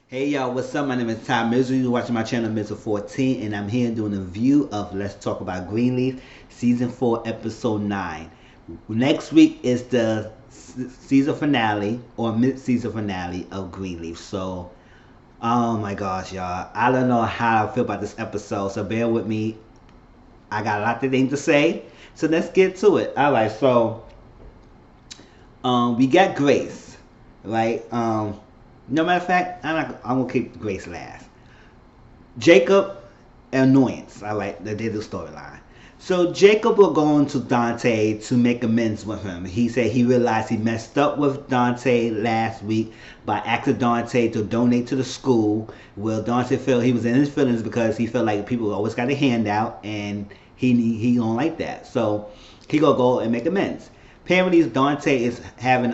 Hey y'all, what's up? My name is Ty Mizzle. You're watching my channel Mizzle 14, and I'm here doing a review of Let's Talk About Greenleaf, Season 4, Episode 9. Next week is the season finale or mid-season finale of Greenleaf. So, oh my gosh, y'all. I don't know how I feel about this episode, so bear with me. I got a lot of things to say, so let's get to it. Alright, so we got Grace, right? No matter of fact, I'm gonna keep Grace last. Jacob, annoyance. I like they did the storyline. So Jacob will go on to Dante to make amends with him. He said he realized he messed up with Dante last week by asking Dante to donate to the school. Well, Dante felt he was in his feelings because he felt like people always got a handout, and he don't like that. So he gonna go and make amends. Apparently, Dante is having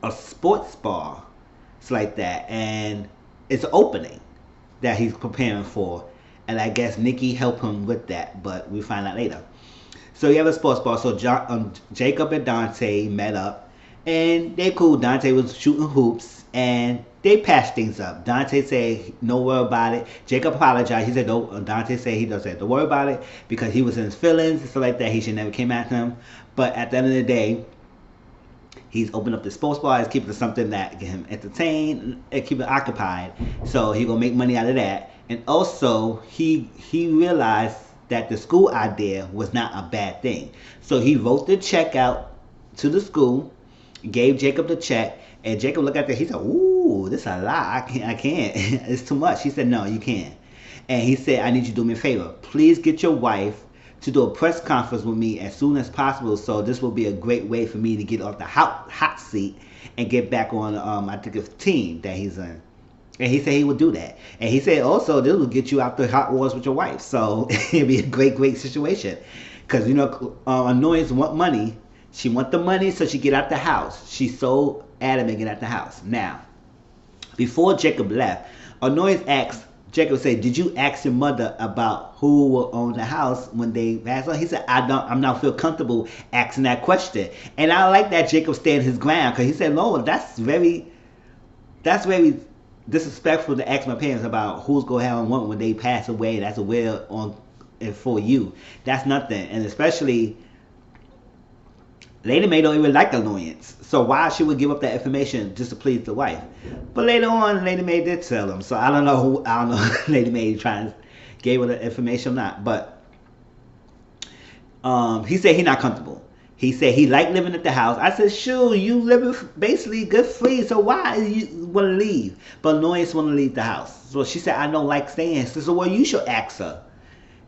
a sports bar. It's like that, and it's an opening that he's preparing for, and I guess Nikki helped him with that, but we find out later. So you have a sports bar. So Jacob and Dante met up, and they cool. Dante was shooting hoops, and they patched things up. Dante said, "No worry about it." Jacob apologized. He said, "No." Dante said he doesn't have to worry about it because he was in his feelings and stuff like that. He should never came at him. But at the end of the day, he's opened up the sports bar. He's keeping something that get him entertained and keep him occupied. So he gonna make money out of that. And also he realized that the school idea was not a bad thing. So he wrote the check out to the school, gave Jacob the check, and Jacob looked at it. He said, "Ooh, this is a lot. I can't. It's too much." He said, "No, you can't." And he said, "I need you to do me a favor. Please get your wife to do a press conference with me as soon as possible. So this will be a great way for me to get off the hot seat and get back on, I think it's team that he's in." And he said he would do that. And he said also this will get you out the hot wars with your wife. So it'd be a great situation. Because, Annoyance want money. She want the money so she get out the house. She's so adamant get out the house. Now, before Jacob left, Annoyance asked, Jacob said, "Did you ask your mother about who will own the house when they pass on?" He said, I'm not feel comfortable asking that question." And I like that Jacob stand his ground, because he said, "No, that's very disrespectful to ask my parents about who's gonna have one when they pass away. That's a will on and for you. That's nothing." And especially Lady May don't even like Annoyance, so why she would give up that information just to please the wife? But later on, Lady May did tell him, so I don't know. I don't know if Lady May trying to gave her the information or not. But he said he not comfortable. He said he liked living at the house. I said, "Sure, you living basically good free, so why you want to leave?" But Annoyance want to leave the house. So she said, "I don't like staying." So well, you should ask her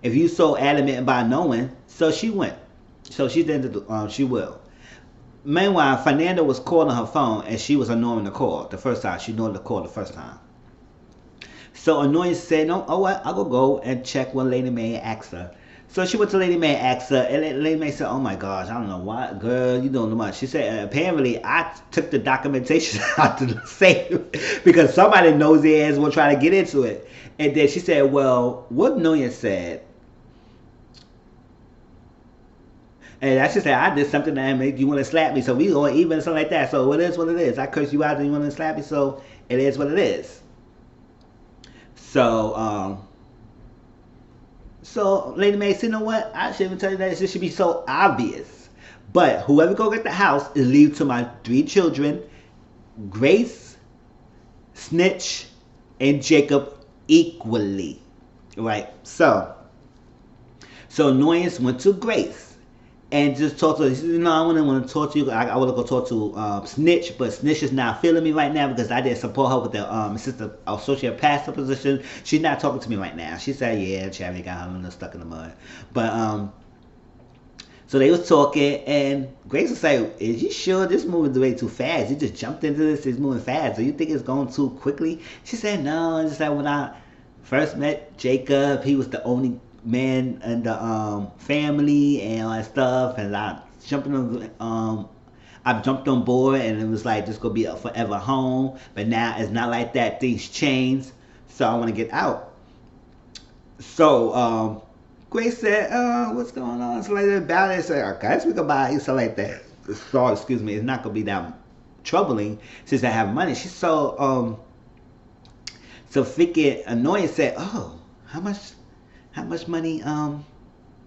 if you so adamant about knowing. So she went. So she did. She will. Meanwhile, Fernanda was calling her phone, and she was annoying the call the first time. She ignored the call the first time. So Annoyance said, "No, oh what? I'll go and check what Lady May asked her." So she went to Lady May and asked her, and Lady May said, "Oh my gosh, I don't know why, girl, you don't know much." She said, "Apparently I took the documentation out to the safe because somebody nosy ass will try to get into it." And then she said, "Well, what Annoyance said," and I should say, "I did something that made you want to slap me, so we or even something like that. So it is what it is. I cursed you out and you want to slap me, so it is what it is." So, so Lady May said, "You know what? I shouldn't tell you that. It should be so obvious. But whoever go get the house is leave to my 3 children, Grace, Snitch, and Jacob equally." Right? So Annoyance went to Grace and just talked to her. He said, "No, I wouldn't want to talk to you. I want to go talk to Snitch, but Snitch is not feeling me right now because I didn't support her with the assistant associate pastor position. She's not talking to me right now." She said, "Yeah, Charlie got her stuck in the mud." But so they was talking, and Grace was like, "Is you sure this moving way too fast? You just jumped into this. It's moving fast. Do you think it's going too quickly?" She said, "No, it's just like when I first met Jacob, he was the only man in the family and all that stuff, and I jumped on board, and it was like this gonna be a forever home. But now it's not like that. Things change, so I want to get out." So Grace said, "What's going on?" So like that balance said, "I guess we can buy you something like that." So excuse me, it's not gonna be that troubling since I have money. She's so So freaking Annoyance said, "Oh, how much money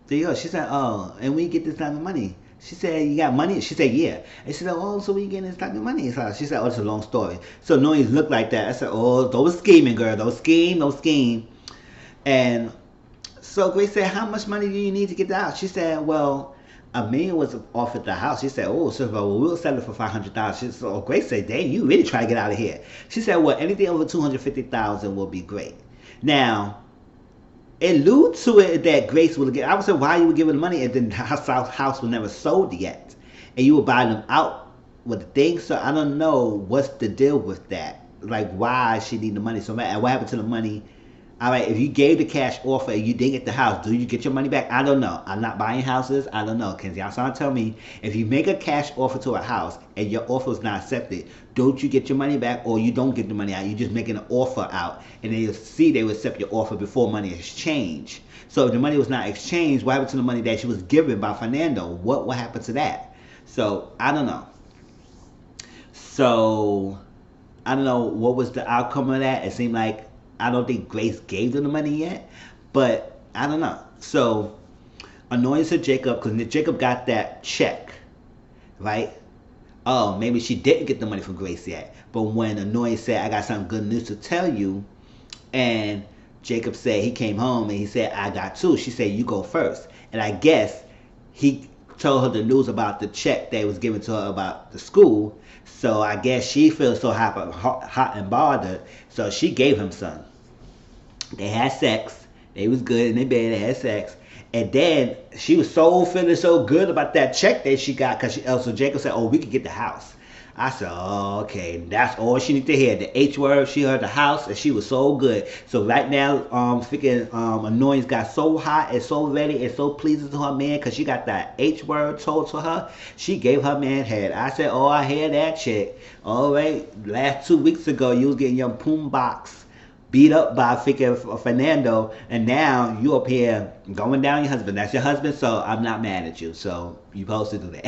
do you owe?" She said, "Oh, and we get this type of money." She said, "You got money?" She said, "Yeah." And she said, "Oh, so we getting this type of money?" So she said, "Oh, it's a long story." So Annoyance looked like that. I said, "Oh, those scheming, girl. Those scheme, those scheme." And so Grace said, "How much money do you need to get the house?" She said, "Well, $1 million was offered the house." She said, "Oh, so well, we'll sell it for 500,000." She said, "Oh," Grace said, "Dang, you really try to get out of here." She said, "Well, anything over 250,000 will be great." Now, allude to it that Grace would get. I would say, why you were giving the money and then the house was never sold yet, and you were buying them out with the thing. So I don't know what's the deal with that. Like, why she need the money so bad, and what happened to the money? All right, if you gave the cash offer and you didn't get the house, do you get your money back? I don't know. I'm not buying houses. I don't know. Can y'all trying to tell me if you make a cash offer to a house and your offer is not accepted, don't you get your money back, or you don't get the money out? You're just making an offer out, and they'll see they will accept your offer before money is exchanged. So if the money was not exchanged, what happened to the money that she was given by Fernando? What happened to that? So I don't know. So I don't know what was the outcome of that. It seemed like I don't think Grace gave them the money yet, but I don't know. So Annoyance to Jacob, because Jacob got that check, right? Oh, maybe she didn't get the money from Grace yet. But when Annoyance said, "I got some good news to tell you," and Jacob said he came home and he said, "I got two," she said, "You go first." And I guess he told her the news about the check that was given to her about the school. So I guess she feels so hot and bothered. So she gave him some. They had sex. They was good in their bed. They had sex. And then she was so feeling so good about that check that she got, because so Jacob said, "Oh, we could get the house." I said, "Oh, okay, that's all she needed to hear. The H word, she heard the house, and she was so good." So right now, freaking Annoyance got so hot and so ready and so pleasing to her man, because she got that H word told to her. She gave her man head. I said, "Oh, I hear that chick. All right, last 2 weeks ago, you was getting your boom box beat up by freaking Fernando, and now you up here going down your husband. That's your husband, so I'm not mad at you. So you supposed to do that."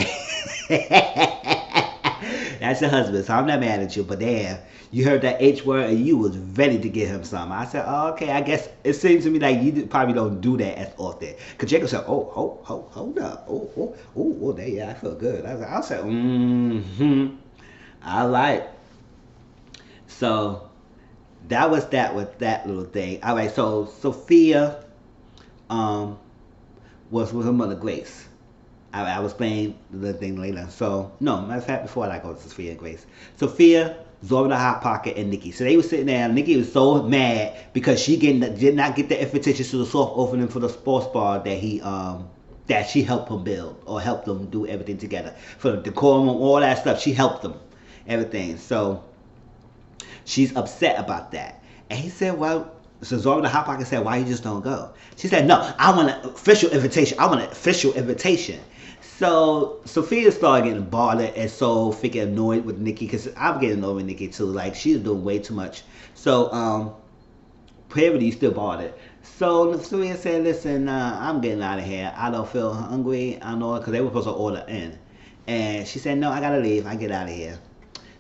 That's your husband, so I'm not mad at you. But damn, you heard that H word and you was ready to get him some. I said, "Oh, okay, I guess it seems to me like you probably don't do that as often." Because Jacob said, "Oh, hold up. Oh, there, yeah, I feel good." I said, all right. So that was that with that little thing. All right, so Sophia um, was with her mother Grace. I will explain the thing later. So, no, matter of fact, before I go to Sophia and Grace. Sophia, Zora the Hot Pocket, and Nikki. So they were sitting there, and Nikki was so mad because she did not get the invitation to the soft opening for the sports bar that she helped him build, or helped them do everything together. For the decorum, all that stuff, she helped them. Everything. So she's upset about that. And he said, "Well," so Zora the Hot Pocket said, "Why you just don't go?" She said, "No, I want an official invitation. I want an official invitation." So Sophia started getting bothered and so freaking annoyed with Nikki, because I'm getting annoyed with Nikki too. Like, she's doing way too much. So Parody still bothered. So Sophia said, "Listen, I'm getting out of here. I don't feel hungry. I know," because they were supposed to order in. And she said, "No, I gotta leave. I get out of here."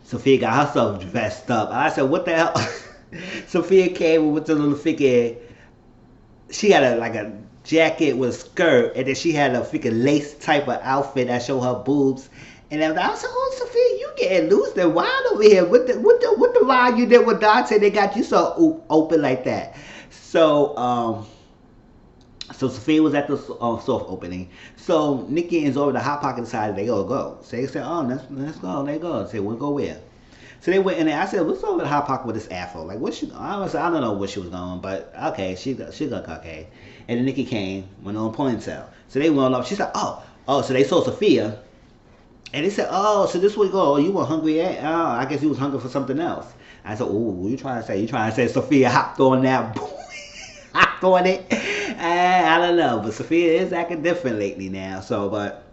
Sophia got herself dressed up. I said, "What the hell?" Sophia came with the little freaking. She had a jacket with a skirt, and then she had a freaking lace type of outfit that showed her boobs. And then I said, "Oh, Sophia, you getting loose and wild over here. What the ride you did with Dante? They got you so open like that." So Sophia was at the soft opening. So Nikki and Zora the Hot Pocket decided they gonna go. So they said, "Oh, let's go." They go. They said, "We'll go where?" So they went in there. I said, "What's over the Hot Pocket with this afro? Like, what's she?" I don't know where she was going, but okay, she looked okay. And then Nikki came, went on ponytail. So they went up. She said, "Oh." So they saw Sophia, and they said, "Oh, so this way you go. Oh, you were hungry? Oh, I guess you was hungry for something else." I said, "Oh, you trying to say? You trying to say Sophia hopped on that?" Hopped on it. I don't know, but Sophia is acting different lately now. So, but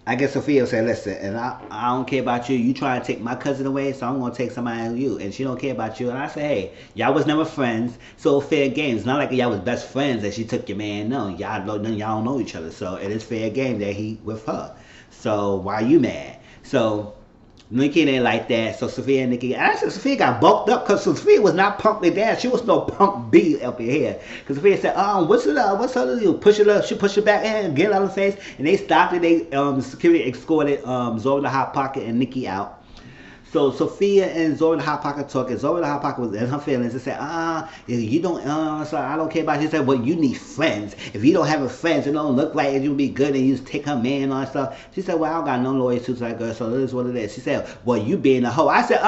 I guess Sophia said, "Listen, and I don't care about you. You trying to take my cousin away, so I'm gonna take somebody of you." And she don't care about you. And I said, "Hey, y'all was never friends, so fair game. It's not like y'all was best friends that she took your man. No, y'all don't know each other. So it is fair game that he with her. So why you mad?" So Nikki didn't like that, so Sophia and Nikki. Actually, Sophia got bulked up because Sophia was not punkly down. She was no punk B up in here. Because Sophia said, what's it up? What's her to do? Push it up. She pushed it back in, get it out of the face. And they stopped it. They security escorted Zora the Hot Pocket and Nikki out. So Sophia and Zora the Hot Pocket talking. Zora the Hot Pocket was in her feelings and said, you don't, so I don't care about you. She said, well, you need friends. If you don't have a friends, it don't look like it, you'll be good and you just take her man and all that stuff. She said, well, I don't got no loyalty to that girl, so it is what it is. She said, well, you being a hoe. I said,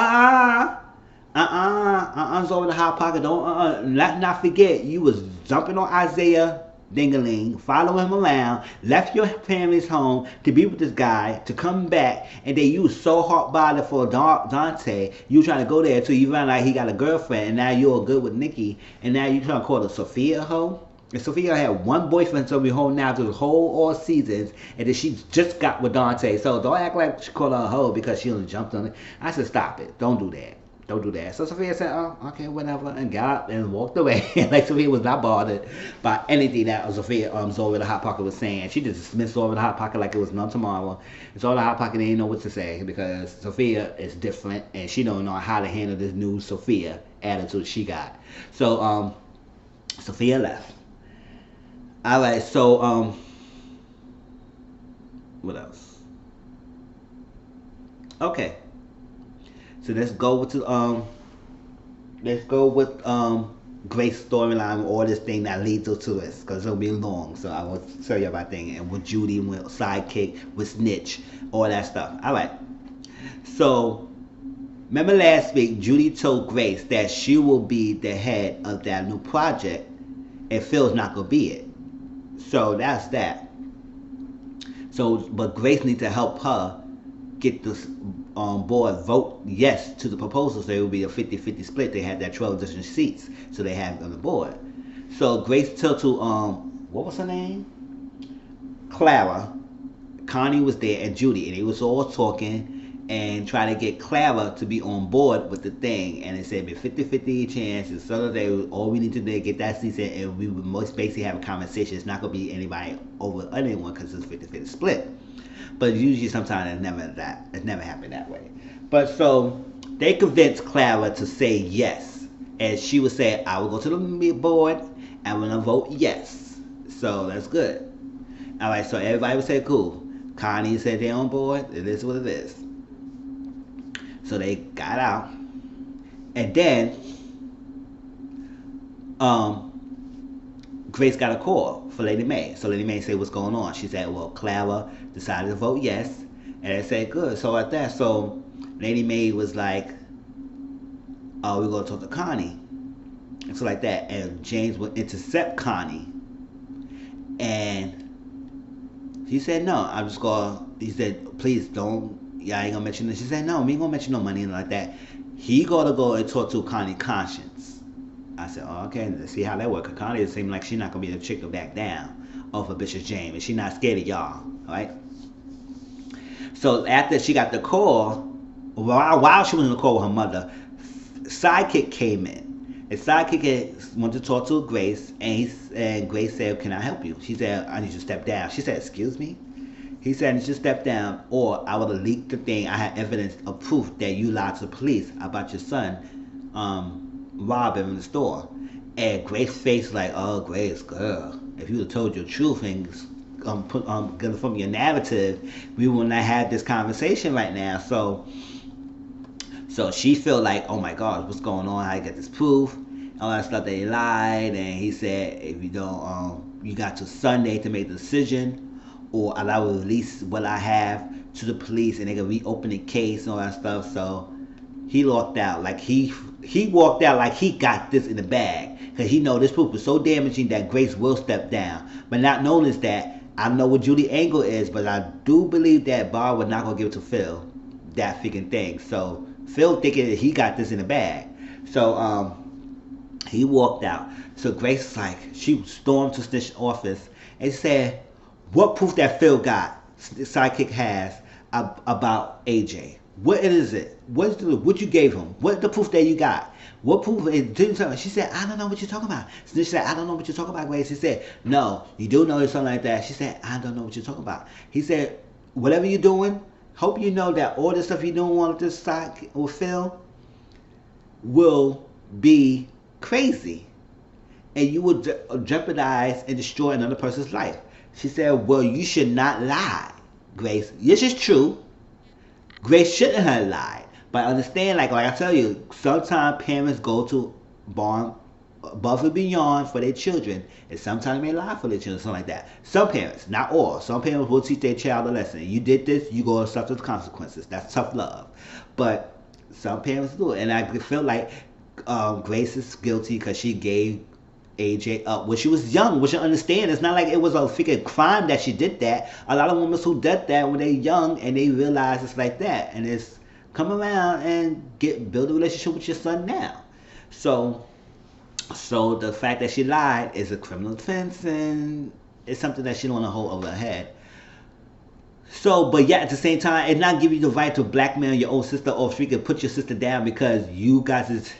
Zora the Hot Pocket, don't, let's not forget, you was jumping on Isaiah Dingaling, following him around, left your family's home to be with this guy, to come back, and then you was so hot-bothered for Dante, you trying to go there until you found out he got a girlfriend, and now you're good with Nikki, and now you trying to call her Sophia a hoe? And Sophia had one boyfriend so we home now through the whole all seasons, and then she just got with Dante, so don't act like she called her a hoe because she only jumped on it. I said, stop it, don't do that. Don't do that. So Sophia said, okay, whatever, and got up and walked away. Like Sophia was not bothered by anything that Sophia, Zora the Hot Pocket was saying. She just dismissed Zora the Hot Pocket like it was none tomorrow. And Zora the Hot Pocket didn't know what to say because Sophia is different and she don't know how to handle this new Sophia attitude she got. So Sophia left. Alright, so what else? Okay. So let's go with Grace's storyline, all this thing that leads us to this, because it'll be long. So I will tell you about things and with Judy, with Sidekick, with Snitch, all that stuff. All right. So remember last week, Judy told Grace that she will be the head of that new project, and Phil's not gonna be it. So that's that. So, but Grace needs to help her get this board vote yes to the proposal, so it would be a 50-50 split. They had that 12 additional seats, so they have it on the board. So Grace told to what was her name? Clara. Connie was there and Judy, and they was all talking and trying to get Clara to be on board with the thing. And they said be 50-50 chance. And so they all we need to do is get that seat in, and we would most basically have a conversation. It's not gonna be anybody over anyone because it's 50-50 split. But usually sometimes it never happened that way. But so they convinced Clara to say yes. And she would say, I will go to the board and I'm gonna vote yes. So that's good. Alright, so everybody would say cool. Connie said they're on board, it is what it is. So they got out. And then Grace got a call for Lady Mae. So Lady Mae said, what's going on? She said, well, Clara decided to vote yes. And I said, good. So at that, so Lady Mae was like, oh, we're going to talk to Connie. And so like that. And James would intercept Connie. And he said, no, I'm just going to, he said, please don't, yeah, I ain't going to mention this. She said, no, we ain't going to mention no money and like that. He got to go and talk to Connie Conscience. I said, oh, okay, let's see how that works. Connie seems like she's not going to be the chick to back down off of Bishop James. And she's not scared of y'all, right? So after she got the call, while she was in the call with her mother, Sidekick came in. And Sidekick wanted to talk to Grace, and Grace said, can I help you? She said, I need you to step down. She said, excuse me? He said, I need you to step down, or I would have leaked the thing. I had evidence of proof that you lied to the police about your son robbing him in the store. And Grace's face like, oh, Grace, girl, if you would have told your truth and from your narrative, we would not have this conversation right now. So she felt like, oh my God, what's going on? How I get this proof? All that stuff that he lied. And he said, if you don't, you got till Sunday to make the decision, or I will release what I have to the police, and they can reopen the case and all that stuff. So he walked out like he walked out like he got this in the bag, because he know this proof was so damaging that Grace will step down. But not knowing is that I know what Judy angle is, but I do believe that Barb would not gonna give it to Phil, that freaking thing. So Phil thinking that he got this in the bag. So he walked out. So Grace is like, she stormed to Snitch's office and said, what proof that Phil got, Sidekick has, about AJ? What is it? What you gave him? What the proof that you got? What proof? Didn't tell her. She said, I don't know what you're talking about. Snitch said, I don't know what you're talking about, Grace. He said, no, you do know something like that. She said, I don't know what you're talking about. He said, whatever you're doing, Hope you know that all the stuff you don't want this side or Phil will be crazy, and you will jeopardize and destroy another person's life. She said, well, you should not lie, Grace. This is true. Grace shouldn't have lied. But understand, like I tell you, sometimes parents go to barn above and beyond for their children, and sometimes they lie for their children, something like that. Some parents, not all, some parents will teach their child a lesson. You did this, you go to suffer the consequences. That's tough love. But some parents do it, and I feel like Grace is guilty because she gave AJ up when she was young, which I understand. It's not like it was a freaking crime that she did that. A lot of women who did that when they're young and they realize it's like that, and it's come around and build a relationship with your son now. So the fact that she lied is a criminal offense, and it's something that she don't want to hold over her head. So, but yet at the same time, it's not giving you the right to blackmail your own sister or freaking put your sister down because you guys is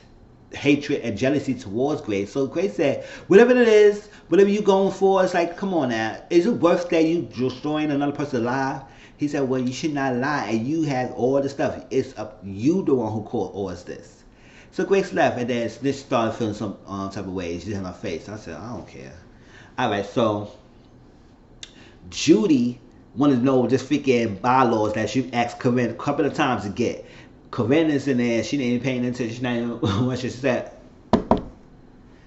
hatred and jealousy towards Grace. So Grace said, whatever it is, whatever you're going for, it's like, come on now. Is it worth that you destroying another person alive? He said, well, you should not lie, and you have all the stuff. It's up you the one who caused this. So Grace left, and then Snitch started feeling some type of way. She's in her face. I said, I don't care. All right, so Judy wanted to know this freaking bylaws that she asked Corinne a couple of times to get. Corinne is in there. She didn't even pay attention. She didn't even what she said.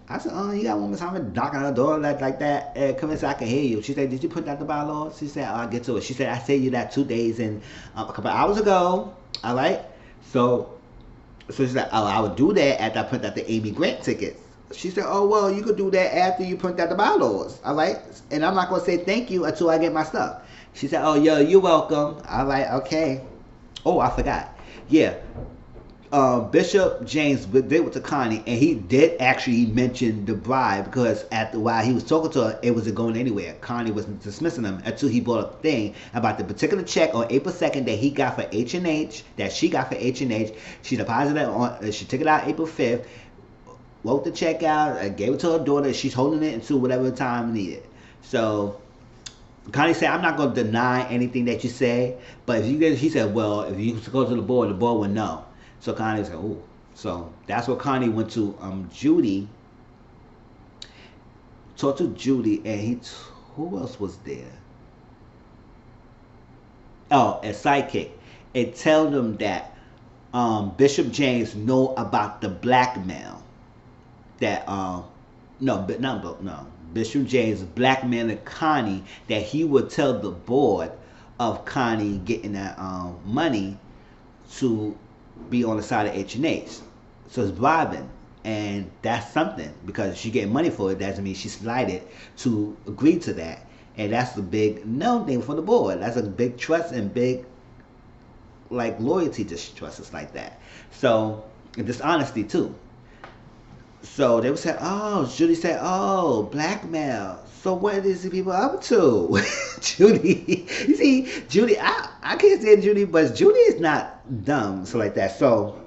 I said, oh, you got one more time knocking on her door like that. And Corinne said, I can hear you. She said, did you put out the bylaws? She said, oh, I'll get to it. She said, I said you that 2 days and a couple of hours ago. All right. So she said, oh, I would do that after I put out the Amy Grant tickets. She said, oh, well, you could do that after you print out the bylaws. All right. And I'm not going to say thank you until I get my stuff. She said, oh, yo, you're welcome. All right. Okay. Oh, I forgot. Yeah. Bishop James did with the Connie, and he did actually mention the bribe because while he was talking to her, it wasn't going anywhere. Connie was dismissing him until he brought up a thing about the particular check on April 2nd that he got for H&H, that she got for H&H. She deposited it on, she took it out April 5th, wrote the check out, gave it to her daughter. She's holding it until whatever time needed. So Connie said, I'm not going to deny anything that you say, but if you get, he said, well, if you go to the board would know. So Connie said, oh. So that's what Connie went to Judy, talked to Judy, and who else was there? Oh, a sidekick. And tell them that Bishop James know about the blackmail that Bishop James blackmailing Connie, that he would tell the board of Connie getting that money to be on the side of H&H. So it's bribing, and that's something, because she getting money for it doesn't mean she slided to agree to that, and that's the big no thing for the board. That's a big trust and big like loyalty to trust us like that. So and dishonesty too. So they would say, oh, Judy said, oh, blackmail. So what is the people up to? Judy, you see, Judy, I can't say Judy, but Judy is not dumb, so like that. So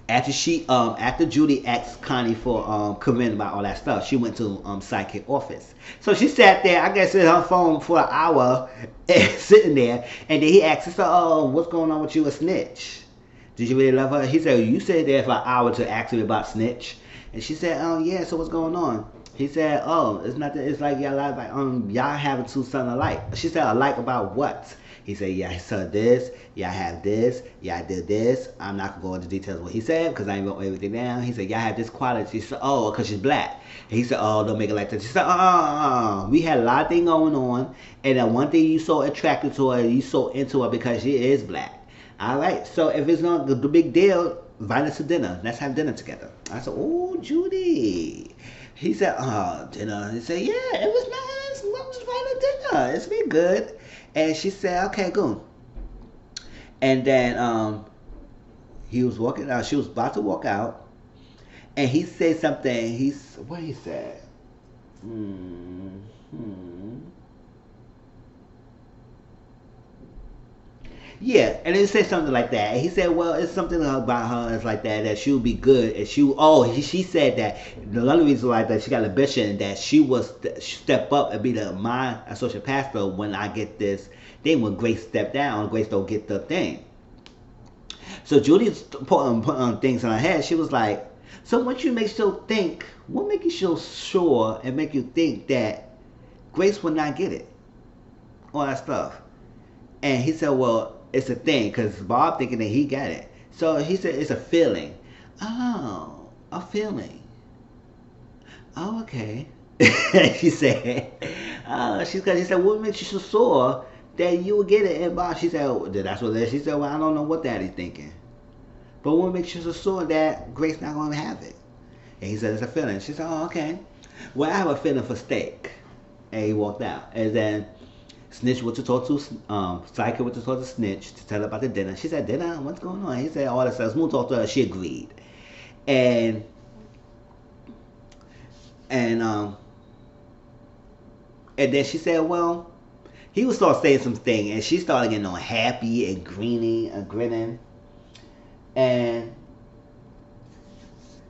after after Judy asked Connie for Corinne about all that stuff, she went to sidekick office. So she sat there, I guess, in her phone for an hour, sitting there, and then he asked her, so, oh, what's going on with you, a snitch? Did you really love her? He said, you stayed there for an hour to ask me about snitch. And she said, oh, yeah, so what's going on? He said, oh, it's nothing. It's like y'all having two sons alike. She said, alike about what? He said, yeah, I saw this. Y'all have this. Y'all did this. I'm not going to go into details of what he said because I ain't wrote everything down. He said, y'all have this quality. She said, oh, because she's black. And he said, oh, don't make it like that. She said, we had a lot of things going on. And then one thing you so attracted to her, you so into her because she is black. All right, so if it's not the big deal, invite us to dinner. Let's have dinner together. I said, oh, Judy. He said, oh, dinner. He said, yeah, it was nice. Let's invite to dinner. It's been good. And she said, okay, good. And then he was walking out. She was about to walk out. And he said something. What he said? Yeah, and he said something like that. And he said, well, it's something about her. It's like that she would be good. And she said that the only reason like that she got a ambition that she was step up and be my associate pastor when I get this Then when Grace stepped down, Grace don't get the thing. So Judy's put things in her head. She was like, so what you make you think, what make you so sure and make you think that Grace will not get it? All that stuff. And he said, well, it's a thing, because Bob thinking that he got it. So he said, it's a feeling. Oh, a feeling. Oh, okay. She said, she said, what makes you so sure that you will get it? And Bob, she said, oh, that's what it is. She said, well, I don't know what Daddy's thinking. But what makes you so sure that Grace not going to have it? And he said, it's a feeling. She said, oh, okay. Well, I have a feeling for steak. And he walked out. And then Snitch went to talk to, Psycho went to talk to Snitch to tell her about the dinner. She said, dinner? What's going on? He said, all that stuff. Smooth talked to her. She agreed. And then she said, well, he would start saying some things. And she started getting all happy and grinning. And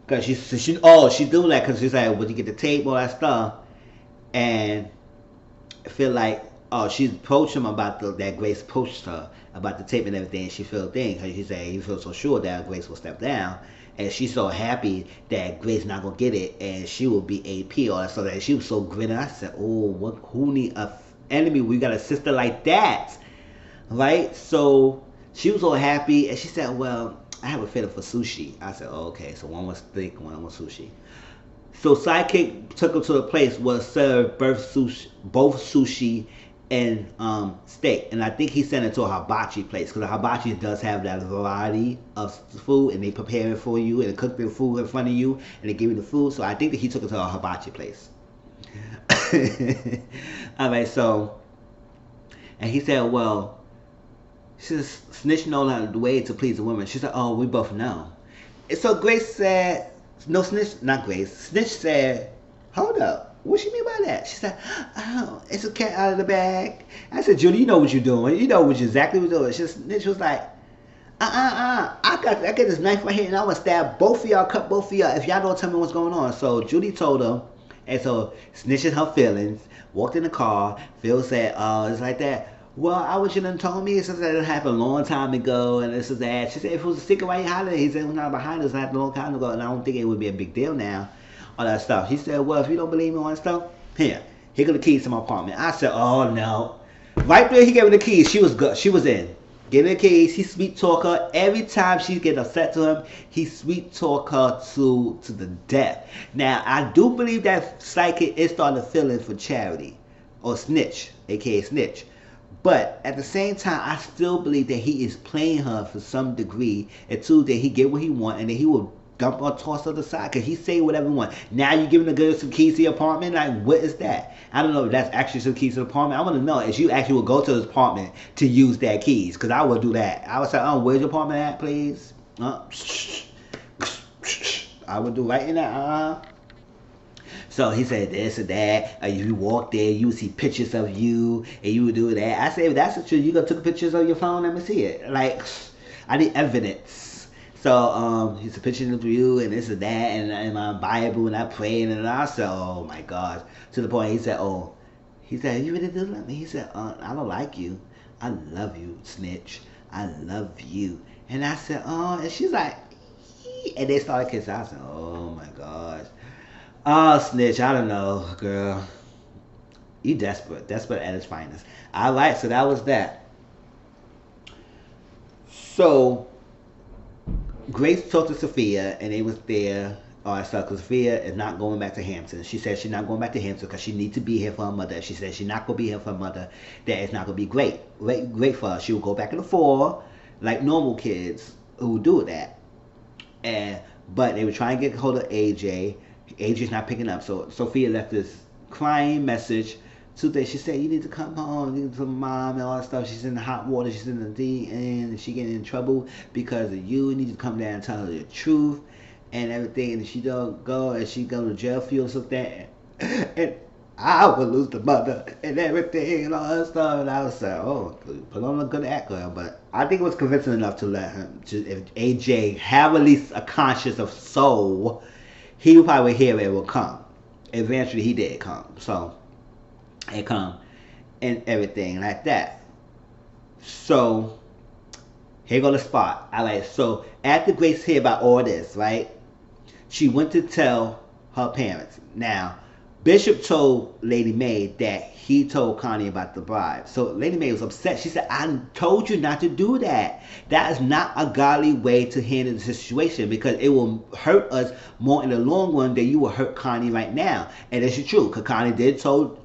because she do that because she's like, when you get the tape, all that stuff. And I feel like, she approached him about that Grace approached her about the tape and everything. And she felt things because she said he feels so sure that Grace will step down. And she's so happy that Grace not going to get it. And she will be AP or so that she was so grinning. I said, oh, who need a enemy? We got a sister like that. Right? So she was so happy. And she said, well, I have a feeling for sushi. I said, oh, okay. So one was steak, one was sushi. So Sidekick took her to a place where served both sushi and steak. And I think he sent it to a hibachi place because the hibachi does have that variety of food and they prepare it for you and they cook the food in front of you and they give you the food. So I think that he took it to a hibachi place. Alright, so, and he said, well, she says, Snitch knows the way to please a woman. She said, oh, we both know. And so Grace said, no, Snitch, not Grace. Snitch said, hold up. What she mean by that? She said, oh, it's a cat out of the bag. I said, Judy, you know what you're doing. You know exactly what you're doing. Snitch was like, I got this knife right here and I'm going to stab both of y'all, cut both of y'all if y'all don't tell me what's going on. So Judy told him, and so Snitch in her feelings, walked in the car. Phil said, it's like that. Well, I wish you didn't told me. Since that happened a long time ago, and this is that. She said, if it was a secret, why you hiding it? He said, it was not behind us. It happened a long time ago, and I don't think it would be a big deal now. All that stuff. He said, well, if you don't believe me on that stuff, here go the keys to my apartment. I said, oh, no. Right there, he gave her the keys. She was good. She was in. Give her the keys. He sweet talk her. Every time she get upset to him, he sweet talk her to the death. Now, I do believe that Psychic is starting to feel it for Charity, or Snitch, a.k.a. Snitch. But at the same time, I still believe that he is playing her for some degree until that he get what he want and then he will dump or toss her to the side because he say whatever he want. Now you giving the girl some keys to your apartment? Like, what is that? I don't know if that's actually some keys to the apartment. I want to know if you actually will go to his apartment to use that keys because I would do that. I would say, where's your apartment at, please? I would do right in that, So he said this or that. If you walk there, you would see pictures of you, and you would do that. I said, if that's the truth, you go took pictures of your phone. Let me see it. Like, I need evidence. So he said pictures of you and this and that, and my Bible, and I prayed, and I said, oh my gosh. To the point he said, you really do love me? He said, I don't like you. I love you, Snitch. I love you. And I said, and she's like, and they started kissing. I said, oh my gosh. Oh, Snitch, I don't know, girl. You desperate at his finest. All right, so that was that. So, Grace talked to Sophia, and they was there. Because Sophia is not going back to Hampton. She said she's not going back to Hampton because she needs to be here for her mother. She said she's not going to be here for her mother. That it's not going to be great for her. She will go back in the fall like normal kids who do that. But they were trying to get hold of AJ. AJ's not picking up. So Sophia left this crying message to she said, you need to come home, you need to tell mom and all that stuff. She's in the hot water, she's in the deep end, and she getting in trouble because of you. You need to come down and tell her the truth and everything. And if she don't go and she go to jail for you or something, and I would lose the mother and everything and all that stuff. And I was like, put on a good act, girl. But I think it was convincing enough to let him, if AJ have at least a conscience of soul, he would probably hear it will come. Eventually he did come. So it come and everything like that. So here go the spot. All right. So after Grace hear about all this, right? She went to tell her parents. Now, Bishop told Lady Mae that he told Connie about the bribe. So Lady Mae was upset. She said, I told you not to do that. That is not a godly way to handle the situation because it will hurt us more in the long run than you will hurt Connie right now. And this is true because Connie did told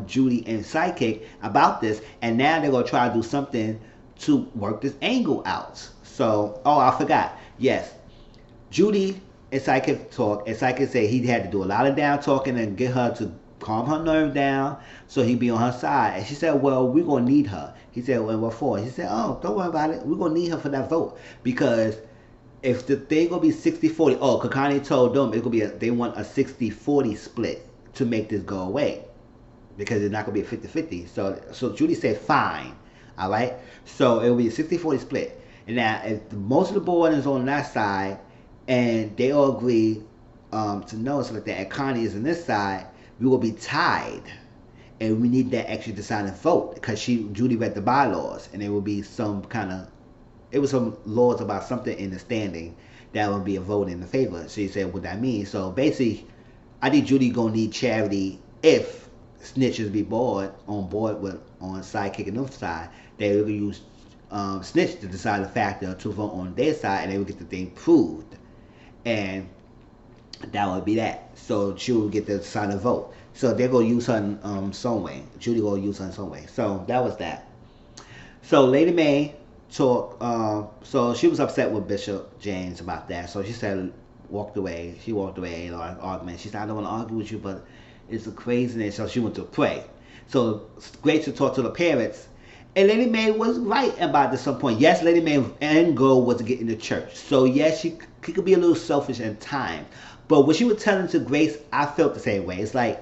Judy and Sidekick about this. And now they're going to try to do something to work this angle out. So, oh, I forgot. Yes, Judy and Sidekick talk, and Sidekick said he had to do a lot of down talking and get her to calm her nerve down so he'd be on her side. And she said, well, we're going to need her. He said, well, what for? He said, oh, don't worry about it. We're going to need her for that vote because if the thing going to be 60-40, oh, Kakani told them it's going to be they want a 60-40 split to make this go away because it's not going to be a 50-50. So Judy said, fine. All right? So it will be a 60-40 split. And now, if most of the board is on that side, and they all agree to know something like that, and Connie is on this side, we will be tied. And we need that extra deciding vote because Judy read the bylaws, and there will be some kind of, it was some laws about something in the standing that would be a vote in the favor. So you said what that means. So basically, I think Judy gonna need charity if snitches be on board with on Sidekick and North side. They will use snitch to decide the factor to vote on their side, and they will get the thing proved. And that would be that. So she will get the sign of vote. So they're gonna use her in some way. Judy gonna use her in some way. So that was that. So Lady Mae talked. So she was upset with Bishop James about that. So she said, walked away. She walked away in an argument. She said, I don't want to argue with you, but it's a craziness. So she went to pray. So Grace to talk to the parents. And Lady Mae was right about this at some point. Yes, Lady Mae's end goal was to get into church. So yes, she could be a little selfish in time. But what she was telling to Grace, I felt the same way. It's like,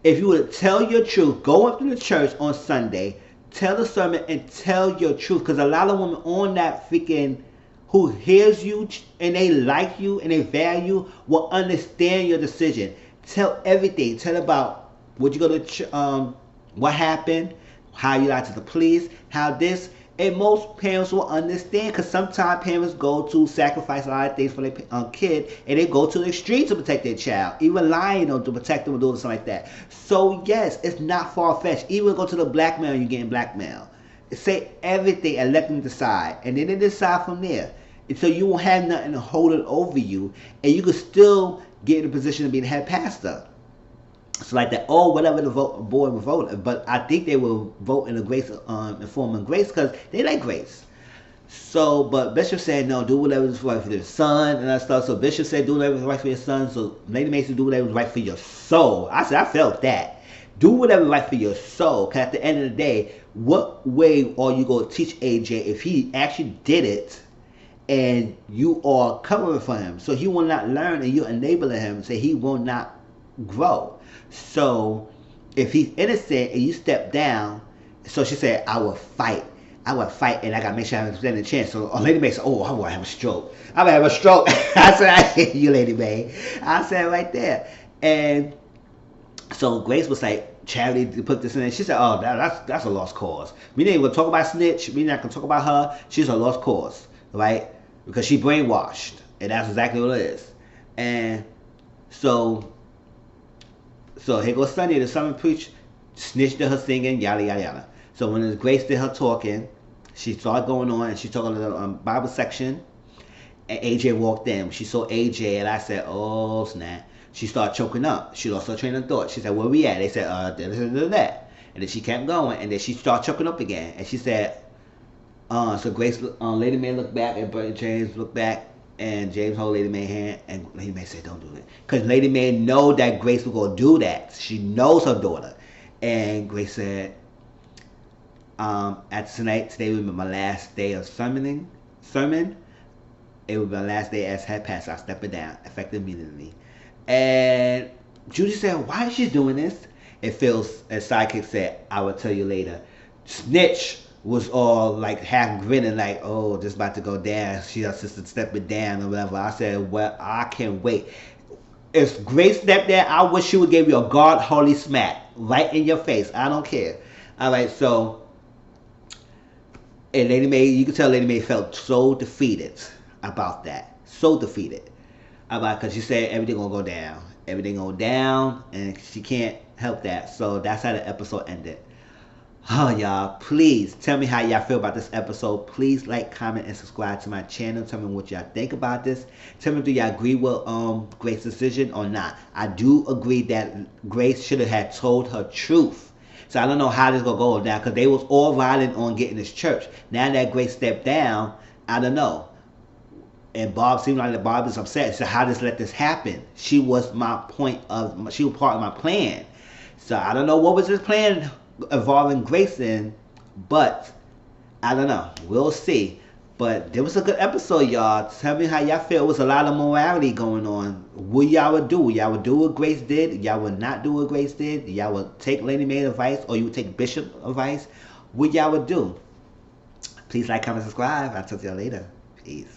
if you would tell your truth, go up to the church on Sunday, tell the sermon and tell your truth. Because a lot of women on that freaking, who hears you and they like you and they value, will understand your decision. Tell everything. Tell about what you go to, what happened, how you lied to the police, how this, and most parents will understand because sometimes parents go to sacrifice a lot of things for their kid and they go to the extreme to protect their child, even lying to protect them or doing something like that. So yes, it's not far-fetched. Even go to the blackmail, you're getting blackmail. Say everything and let them decide, and then they decide from there. And so you won't have nothing to hold it over you, and you can still get in a position to be the head pastor. So like that, or whatever the board will vote, but I think they will vote in a Grace, informing Grace, because they like Grace. So, but Bishop said no, do whatever is right for your son and that stuff. So Bishop said do whatever is right for your son. So Lady Mason do whatever is right for your soul. I said I felt that. Do whatever is right for your soul, because at the end of the day, what way are you going to teach AJ if he actually did it? And you are covering for him, so he will not learn, and you're enabling him, so he will not grow. So if he's innocent and you step down, so she said, I will fight, and I gotta make sure I stand a chance. So Lady Mae said, oh, I'm gonna have a stroke. I said, I hear you, Lady Mae. I said right there. And so Grace was like, charity to put this in there. She said, oh, that's a lost cause. We ain't gonna talk about snitch. We not gonna talk about her. She's a lost cause, right? Because she brainwashed, and that's exactly what it is. And so here goes Sunday, the sermon preach, snitched to her singing, yada yada yada. So when Grace did her talking, she started going on, and she talking to the Bible section, and AJ walked in. She saw AJ, and I said, oh snap. She started choking up. She lost her train of thought. She said, where we at? They said, that. And then she kept going, and then she started choking up again. And she said, so Grace, Lady Mae looked back, and James looked back, and James hold Lady Mae's hand, and Lady Mae said, don't do it. Because Lady Mae know that Grace was going to do that. She knows her daughter. And Grace said, today will be my last day of sermon. It will be my last day as head pastor. I step it down, effective immediately. And Judy said, why is she doing this? It feels, as Sidekick said, I will tell you later. Snitch was all like half grinning, like, oh, this about to go down. She her sister stepping down or whatever. I said, well, I can't wait. If Grace stepped down, I wish she would give you a God holy smack right in your face. I don't care. All right, so And Lady Mae, you can tell Lady Mae felt so defeated about that. So defeated about, because she said everything gonna go down. Everything go down, and she can't help that. So that's how the episode ended. Oh, y'all, please tell me how y'all feel about this episode. Please like, comment, and subscribe to my channel. Tell me what y'all think about this. Tell me, do y'all agree with Grace's decision or not? I do agree that Grace should have had told her truth. So I don't know how this gonna go down, because they was all riding on getting this church. Now that Grace stepped down, I don't know. And Bob seemed like Bob is upset. So how does let this happen? She was she was part of my plan. So I don't know what was his plan involving Grace in, but I don't know. We'll see. But there was a good episode, y'all. Tell me how y'all feel. It was a lot of morality going on. What y'all would do? Y'all would do what Grace did? Y'all would not do what Grace did? Y'all would take Lady Mae's advice, or you would take Bishop's advice? What y'all would do? Please like, comment, subscribe. I'll talk to y'all later. Peace.